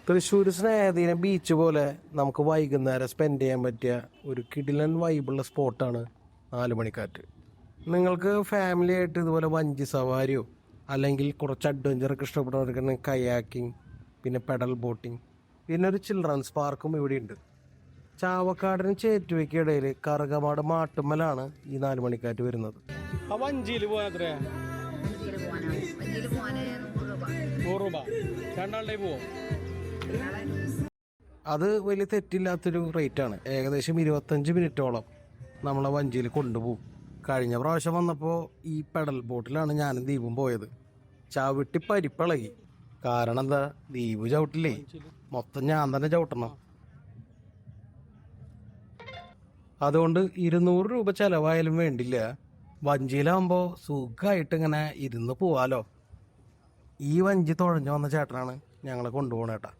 തൃശ്ശൂർ സ്നേഹതീരം beach പോലെ നമുക്ക് വൈകുന്നേരം സ്പെൻഡ് ചെയ്യാൻ പറ്റിയ ഒരു കിടിലൻ വൈബുള്ള സ്പോട്ടാണ് നാലുമണിക്കാറ്റ്. നിങ്ങൾക്ക് ഫാമിലി ആയിട്ട് ഇതുപോലെ വഞ്ചി സവാരിയോ അല്ലെങ്കിൽ കുറച്ച് അഡ്വഞ്ചറൊക്കെ ഇഷ്ടപ്പെടുന്നവർക്ക് കയാക്കിങ്, പിന്നെ പെഡൽ ബോട്ടിങ്, പിന്നെ ഒരു ചിൽഡ്രൻസ് പാർക്കും ഇവിടെയുണ്ട്. ചാവക്കാടിനും ചേറ്റുവയ്ക്കിടയിൽ കറുകമാട് മാട്ടുമ്മലാണ് ഈ നാലുമണിക്കാറ്റ് വരുന്നത്. ആ വഞ്ചിയിൽ പോകാൻ എത്രയാ? 100 രൂപ. രണ്ടാളുടെ പോവും. അത് വലിയ തെറ്റില്ലാത്തൊരു റേറ്റാണ്. ഏകദേശം 25 മിനിറ്റോളം നമ്മളെ വഞ്ചിയിൽ കൊണ്ടുപോകും. കഴിഞ്ഞ പ്രാവശ്യം വന്നപ്പോൾ ഈ പെഡൽ ബോട്ടിലാണ് ഞാനും ദീപും പോയത്. ചവിട്ടി പരിപ്പിളകി. കാരണം എന്താ, ദീപു ചവിട്ടില്ലേ, മൊത്തം ഞാൻ തന്നെ ചവിട്ടണം. അതുകൊണ്ട് 200 രൂപ ചിലവായാലും വേണ്ടില്ല, വഞ്ചിയിലാകുമ്പോൾ സുഖമായിട്ട് ഇങ്ങനെ ഇരുന്ന് പോവാലോ. ഈ വഞ്ചി തുഴഞ്ഞു വന്ന ചേട്ടനാണ് ഞങ്ങളെ കൊണ്ടുപോകണേട്ടാ.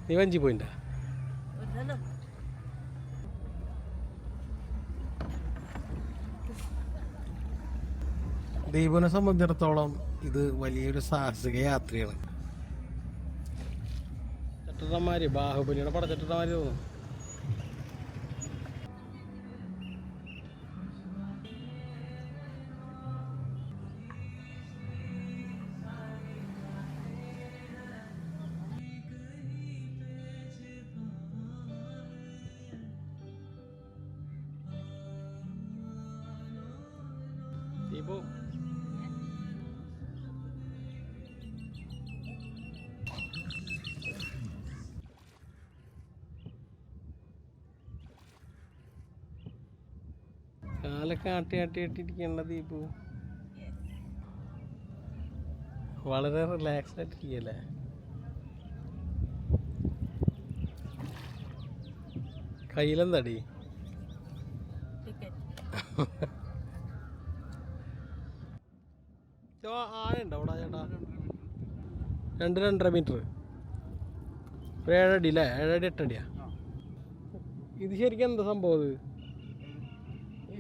നീ വഞ്ചി പോയിണ്ട? ദീപുവിനെ സംബന്ധിച്ചിടത്തോളം ഇത് വലിയൊരു സാഹസിക യാത്രയാണ്. ചട്ടന്മാര് ബാഹുബലിയുടെ പടച്ചട്ടന്മാര് തോന്നുന്നു. ദീപു കാലൊക്കെ ആട്ടിയിട്ടിരിക്കണ്ട. ദീപു വളരെ റിലാക്സ്ഡ് ആയിട്ടിരിക്കല്ലേ. കയ്യിലെന്താടി? ആഴണ്ടോ അവിടെ ചേട്ടാ? 2-2.5 മീറ്റർ. ഒരു 7 അടി അല്ലേ? 7 അടി 8 അടിയാ. ഇത് ശരിക്കും എന്താ സംഭവം?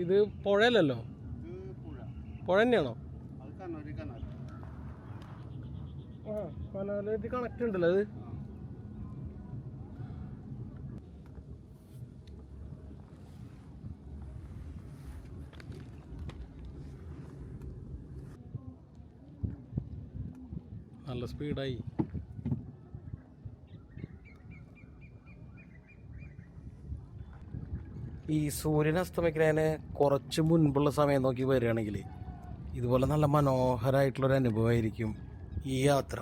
ഇത് പുഴയല്ലല്ലോ, പുഴ തന്നെയാണോ? ആ, കനാലായിട്ട് കണക്ട് ഉണ്ടല്ലോ അത്. നല്ല സ്പീഡായി. ഈ സൂര്യൻ അസ്തമിക്കുന്നതിന് കുറച്ച് മുൻപുള്ള സമയം നോക്കി വരികയാണെങ്കിൽ ഇതുപോലെ നല്ല മനോഹരമായിട്ടുള്ളൊരു അനുഭവമായിരിക്കും ഈ യാത്ര.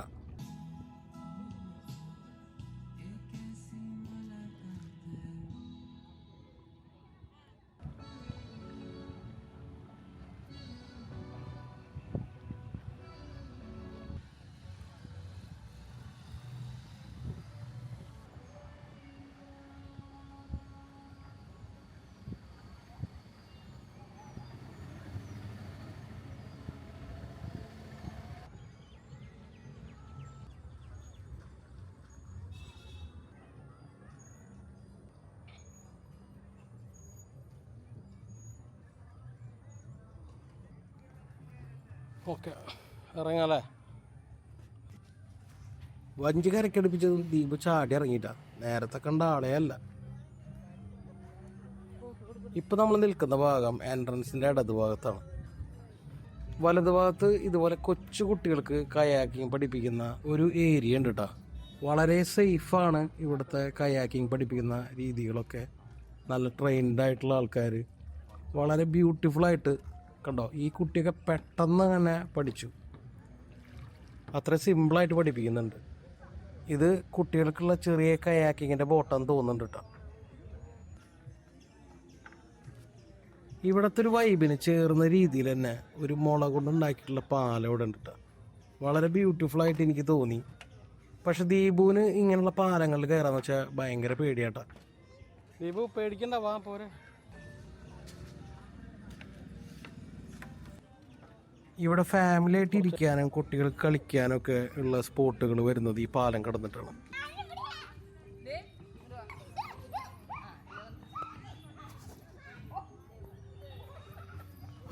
ഓക്കെ, ഇറങ്ങാല്ലേ? വഞ്ചി കരക്കടുപ്പിച്ചത് ദീപ് ചാടി ഇറങ്ങിയിട്ടാ. നേരത്തെ കണ്ട ആളെയല്ല. ഇപ്പം നമ്മൾ നിൽക്കുന്ന ഭാഗം എൻട്രൻസിൻ്റെ ഇടതുഭാഗത്താണ്. വലതുഭാഗത്ത് ഇതുപോലെ കൊച്ചു കുട്ടികൾക്ക് കയാക്കിങ് പഠിപ്പിക്കുന്ന ഒരു ഏരിയ ഉണ്ട് കേട്ടോ. വളരെ സേഫാണ് ഇവിടുത്തെ കയാക്കിങ് പഠിപ്പിക്കുന്ന രീതികളൊക്കെ. നല്ല ട്രെയിൻഡ് ആയിട്ടുള്ള ആൾക്കാർ, വളരെ ബ്യൂട്ടിഫുള്ളായിട്ട്. കണ്ടോ, ഈ കുട്ടിയൊക്കെ പെട്ടെന്ന് തന്നെ പഠിച്ചു. അത്ര സിമ്പിളായിട്ട് പഠിപ്പിക്കുന്നുണ്ട്. ഇത് കുട്ടികൾക്കുള്ള ചെറിയ കയാക്കിങ്ങിൻ്റെ ബോട്ടാന്ന് തോന്നുന്നുണ്ട് കേട്ടോ. ഇവിടുത്തെ ഒരു വൈബിന് ചേർന്ന രീതിയിൽ തന്നെ ഒരു മുള കൊണ്ടുണ്ടാക്കിയിട്ടുള്ള പാലം ഇവിടെ ഉണ്ട് കേട്ടോ. വളരെ ബ്യൂട്ടിഫുള്ളായിട്ട് എനിക്ക് തോന്നി. പക്ഷെ ദീപുവിന് ഇങ്ങനെയുള്ള പാലങ്ങളിൽ കയറാന്ന് വെച്ചാൽ ഭയങ്കര പേടിയാട്ടാ. ദീപു പേടിക്കണ്ട, വാ പോരെ. ഇവിടെ ഫാമിലി ആയിട്ട് ഇരിക്കാനും കുട്ടികൾക്ക് കളിക്കാനും ഒക്കെ ഉള്ള സ്പോട്ടുകൾ വരുന്നത് ഈ പാലം കടന്നിട്ടാണ്.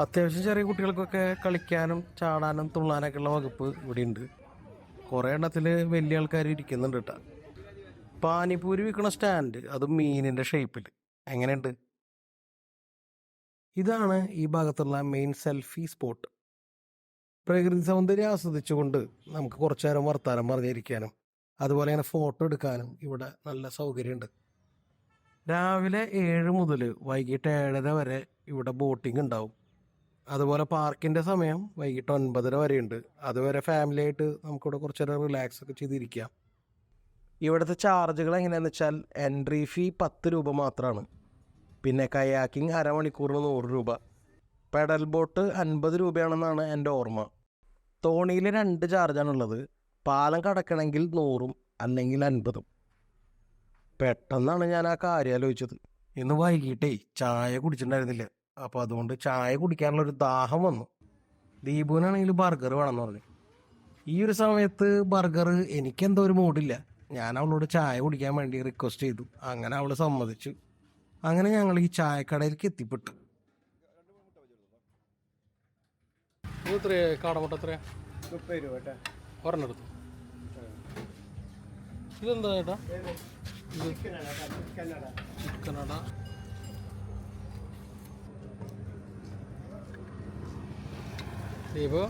അത്യാവശ്യം ചെറിയ കുട്ടികൾക്കൊക്കെ കളിക്കാനും ചാടാനും തുള്ളാനൊക്കെ ഉള്ള വകുപ്പ് ഇവിടെ ഉണ്ട്. കുറേ എണ്ണത്തിൽ വലിയ ആൾക്കാർ ഇരിക്കുന്നുണ്ട് കേട്ടോ. പാനിപൂരി വിൽക്കണ സ്റ്റാൻഡ്, അത് മീനിൻ്റെ ഷേപ്പിൽ. എങ്ങനെയുണ്ട്? ഇതാണ് ഈ ഭാഗത്തുള്ള മെയിൻ സെൽഫി സ്പോട്ട്. പ്രകൃതി സൗന്ദര്യം ആസ്വദിച്ചുകൊണ്ട് നമുക്ക് കുറച്ചു നേരം വർത്താനം പറഞ്ഞിരിക്കാനും അതുപോലെ തന്നെ ഫോട്ടോ എടുക്കാനും ഇവിടെ നല്ല സൗകര്യമുണ്ട്. രാവിലെ 7 മുതൽ വൈകിട്ട് 7:30 വരെ ഇവിടെ ബോട്ടിംഗ് ഉണ്ടാവും. അതുപോലെ പാർക്കിൻ്റെ സമയം വൈകിട്ട് 9:30 വരെ ഉണ്ട്. അതുവരെ ഫാമിലി ആയിട്ട് നമുക്കിവിടെ കുറച്ച് നേരം റിലാക്സ് ഒക്കെ ചെയ്തിരിക്കാം. ഇവിടുത്തെ ചാർജുകൾ എങ്ങനെയാണെന്ന് വെച്ചാൽ എൻട്രി ഫീ 10 രൂപ മാത്രമാണ്. പിന്നെ കയാക്കിംഗ് അരമണിക്കൂറിന് 100 രൂപ. പെഡൽ ബോട്ട് 50 രൂപയാണെന്നാണ് എൻ്റെ ഓർമ്മ. തോണിയിൽ 2 ചാർജാണുള്ളത്. പാലം കടക്കണമെങ്കിൽ 100 അല്ലെങ്കിൽ 50. പെട്ടെന്നാണ് ഞാൻ ആ കാര്യം ആലോചിച്ചത്. ഇന്ന് വൈകിട്ടേ ചായ കുടിച്ചിട്ടുണ്ടായിരുന്നില്ല. അപ്പോൾ അതുകൊണ്ട് ചായ കുടിക്കാനുള്ളൊരു ദാഹം വന്നു. ദീപുവിനാണെങ്കിൽ ബർഗർ വേണമെന്ന് പറഞ്ഞു. ഈ ഒരു സമയത്ത് ബർഗർ എനിക്കെന്തോ ഒരു മൂഡില്ല. ഞാൻ അവളോട് ചായ കുടിക്കാൻ വേണ്ടി റിക്വസ്റ്റ് ചെയ്തു. അങ്ങനെ അവൾ സമ്മതിച്ചു. അങ്ങനെ ഞങ്ങൾ ഈ ചായക്കടയിലേക്ക് എത്തിപ്പെട്ടു. കാടമുട്ട എത്രയാ? 30 രൂപ കേട്ടോ. ഒരെണ്ണം എടുത്തു. ഇതെന്താ ചേട്ടാ? ചിക്കനട. ദീപു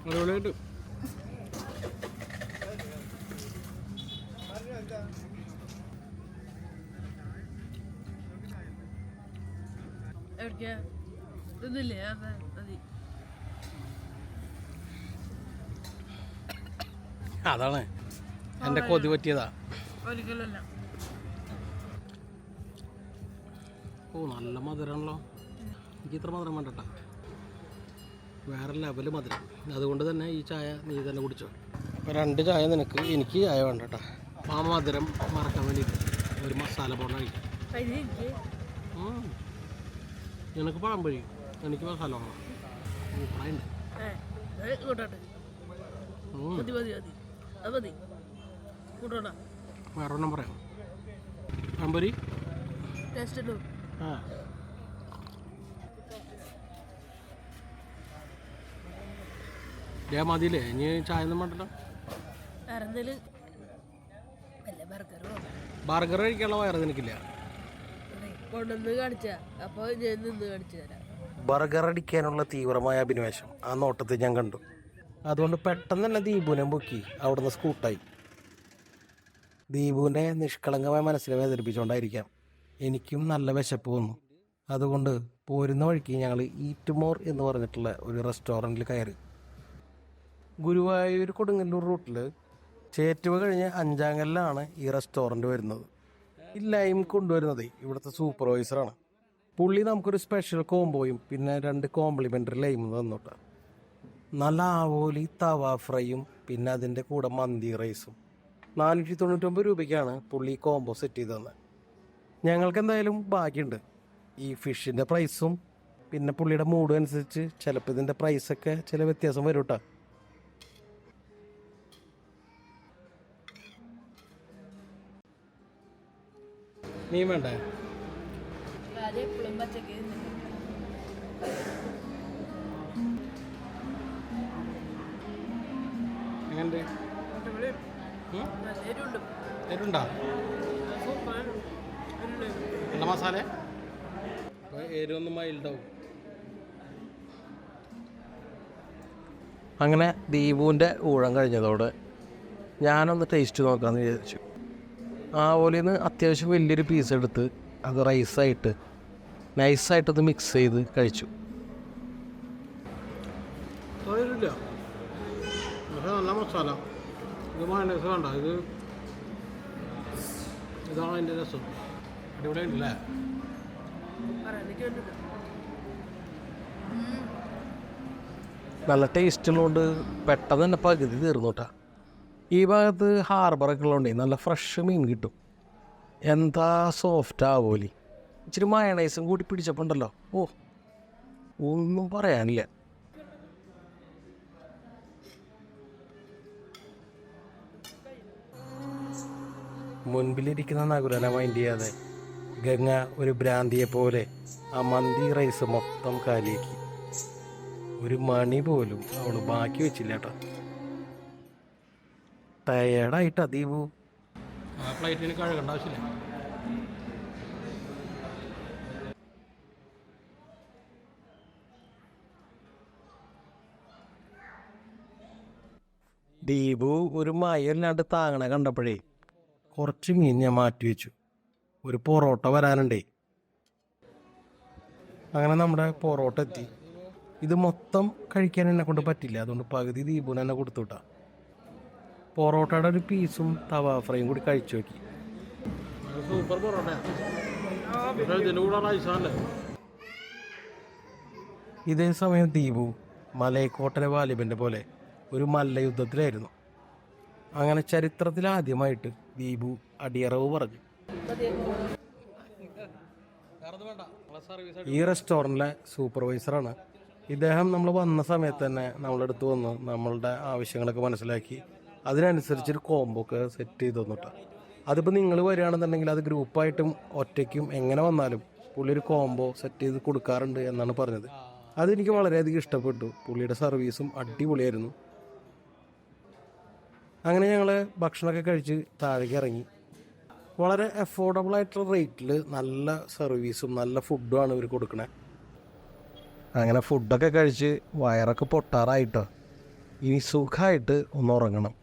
അടിപൊളിയായിട്ട്. അതാണ് എൻ്റെ കൊതി പറ്റിയതാ. ഓ നല്ല മധുരമാണല്ലോ. എനിക്ക് ഇത്ര മധുരം വേണ്ടട്ടാ, വേറെ ലെവല് മധുരം. അതുകൊണ്ട് തന്നെ ഈ ചായ നീ തന്നെ കുടിച്ചോ. അപ്പോൾ 2 ചായ നിനക്ക്, എനിക്ക് ചായ വേണ്ട കേട്ടോ. ആ മധുരം മറക്കാൻ വേണ്ടിയിട്ട് ഒരു മസാല ബോണ്ട കഴിക്കും. നിനക്ക് പഴംപൊരി, എനിക്ക് മസാല വേണം. വേറൊന്നും പറയാം. പഴംപൊരി ആ മതിയില്ലേ? ഇനി ചായ ഒന്നും വേണ്ടല്ലോ. ബർഗർ കഴിക്കാനുള്ള വയറ് നിനക്കില്ല. ബർഗർ അടിക്കാനുള്ള തീവ്രമായ അഭിനിവേശം ആ നോട്ടത്തിൽ ഞാൻ കണ്ടു. അതുകൊണ്ട് പെട്ടെന്ന് തന്നെ ദീപുവിനെ പൊക്കി അവിടുന്ന് സ്കൂട്ടായി. ദീപുവിൻ്റെ നിഷ്കളങ്കമായ മനസ്സിനെ വേദനിപ്പിച്ചുകൊണ്ടായിരിക്കാം എനിക്കും നല്ല വിശപ്പ് വന്നു. അതുകൊണ്ട് പോരുന്ന വഴിക്ക് ഞങ്ങൾ ഈറ്റ് മോർ എന്ന് പറഞ്ഞിട്ടുള്ള ഒരു റെസ്റ്റോറൻറ്റിൽ കയറി. ഗുരുവായൂർ കൊടുങ്ങല്ലൂർ റൂട്ടിൽ ചേറ്റുവ കഴിഞ്ഞ് 5-ാങ്കല്ലിലാണ് ഈ റെസ്റ്റോറൻറ്റ് വരുന്നത്. ഈ ലൈം കൊണ്ടുവരുന്നത് ഇവിടുത്തെ സൂപ്പർവൈസറാണ്. പുള്ളി നമുക്കൊരു സ്പെഷ്യൽ കോംബോയും പിന്നെ 2 കോംപ്ലിമെൻ്ററി ലൈം തന്നോട്ടെ. നല്ല ആവോലി തവ ഫ്രൈയും പിന്നെ അതിൻ്റെ കൂടെ മന്തി റൈസും. 499 രൂപയ്ക്കാണ് പുള്ളി കോംബോ സെറ്റ് ചെയ്ത് തന്നത്. ഞങ്ങൾക്ക് എന്തായാലും ബാക്കിയുണ്ട്. ഈ ഫിഷിൻ്റെ പ്രൈസും പിന്നെ പുള്ളിയുടെ മൂഡ് അനുസരിച്ച് ചിലപ്പോൾ ഇതിൻ്റെ പ്രൈസൊക്കെ ചില വ്യത്യാസം വരും കേട്ടോ. മീൻ വേണ്ടേ? എങ്ങനെയുണ്ട്? എരുണ്ടോ? നല്ല മസാല. എരിവൊന്നും മൈൽഡാവും. അങ്ങനെ ദീപുവിൻ്റെ ഊഴം കഴിഞ്ഞതോടെ ഞാനൊന്ന് ടേസ്റ്റ് നോക്കാമെന്ന് വിചാരിച്ചു. ആവോലിന്ന് അത്യാവശ്യം വലിയൊരു പീസ് എടുത്ത് അത് റൈസായിട്ട് നൈസായിട്ടത് മിക്സ് ചെയ്ത് കഴിച്ചു. നല്ല മസാല. ഇത് മയോണൈസ് വേണ്ട, ഇതാണ് അതിൻ്റെ രസം. അടിപൊളിയായിട്ടില്ലേ? നല്ല ടേസ്റ്റ് ഉള്ളതുകൊണ്ട് പെട്ടെന്ന് തന്നെ പകുതി തീർന്നു കേട്ടോ. ഈ ഭാഗത്ത് ഹാർബറൊക്കെ ഉള്ളതുകൊണ്ടേ നല്ല ഫ്രഷ് മീൻ കിട്ടും. എന്താ സോഫ്റ്റ് ആവോലി. ഇച്ചിരി മയണൈസും കൂടി പിടിച്ചപ്പോൾ ഉണ്ടല്ലോ, ഓ ഒന്നും പറയാനില്ല. മുൻപിലിരിക്കുന്ന നകുലനെ മൈൻഡ് ചെയ്യാതെ ഗംഗ ഒരു ഭ്രാന്തിയെ പോലെ ആ മന്തി റൈസ് മൊത്തം കാലിയാക്കി. ഒരു മണി പോലും അവൾ ബാക്കി വെച്ചില്ല കേട്ടോ. ടയേർഡായിട്ടാ ദീപു. ആ ഫ്ലൈറ്റിന് കഴുകേണ്ട ആവശ്യമില്ല. ദീപു ഒരു മയമില്ലാണ്ട് താങ്ങണ കണ്ടപ്പോഴേ കുറച്ച് മീൻ ഞാൻ മാറ്റി വെച്ചു. ഒരു പൊറോട്ട വരാനുണ്ടേ. അങ്ങനെ നമ്മുടെ പൊറോട്ട എത്തി. ഇത് മൊത്തം കഴിക്കാൻ എന്നെ കൊണ്ട് പറ്റില്ല, അതുകൊണ്ട് പകുതി ദീപുവിന് എന്നെ കൊടുത്തു വിട്ടാ. പൊറോട്ടയുടെ ഒരു പീസും തവ ഫ്രൈയും കൂടി കഴിച്ചു നോക്കി. സൂപ്പർ പൊറോട്ട. ഇതേ സമയം ദീപു മലയക്കോട്ടലെ വാലിബൻ്റെ പോലെ ഒരു മല്ലയുദ്ധത്തിലായിരുന്നു. അങ്ങനെ ചരിത്രത്തിൽ ആദ്യമായിട്ട് ദീപു അടിയറവ് പറഞ്ഞു. ഈ റെസ്റ്റോറൻറ്റിലെ സൂപ്പർവൈസറാണ് ഇദ്ദേഹം. നമ്മൾ വന്ന സമയത്ത് തന്നെ നമ്മളെടുത്ത് വന്ന് നമ്മളുടെ ആവശ്യങ്ങളൊക്കെ മനസ്സിലാക്കി അതിനനുസരിച്ചൊരു കോംബോ ഒക്കെ സെറ്റ് ചെയ്ത് തന്നിട്ടാ. അതിപ്പോൾ നിങ്ങൾ വരികയാണെന്നുണ്ടെങ്കിൽ അത് ഗ്രൂപ്പായിട്ടും ഒറ്റയ്ക്കും എങ്ങനെ വന്നാലും പുള്ളി ഒരു കോംബോ സെറ്റ് ചെയ്ത് കൊടുക്കാറുണ്ട് എന്നാണ് പറഞ്ഞത്. അതെനിക്ക് വളരെയധികം ഇഷ്ടപ്പെട്ടു. പുള്ളിയുടെ സർവീസും അടിപൊളിയായിരുന്നു. അങ്ങനെ ഞങ്ങൾ ഭക്ഷണമൊക്കെ കഴിച്ച് താഴേക്ക് ഇറങ്ങി. വളരെ അഫോർഡബിൾ ആയിട്ടുള്ള റേറ്റിൽ നല്ല സർവീസും നല്ല ഫുഡുമാണ് ഇവർ കൊടുക്കണേ. അങ്ങനെ ഫുഡൊക്കെ കഴിച്ച് വയറൊക്കെ പൊട്ടാറായിട്ടോ. ഇനി സുഖമായിട്ട് ഒന്ന് ഉറങ്ങണം.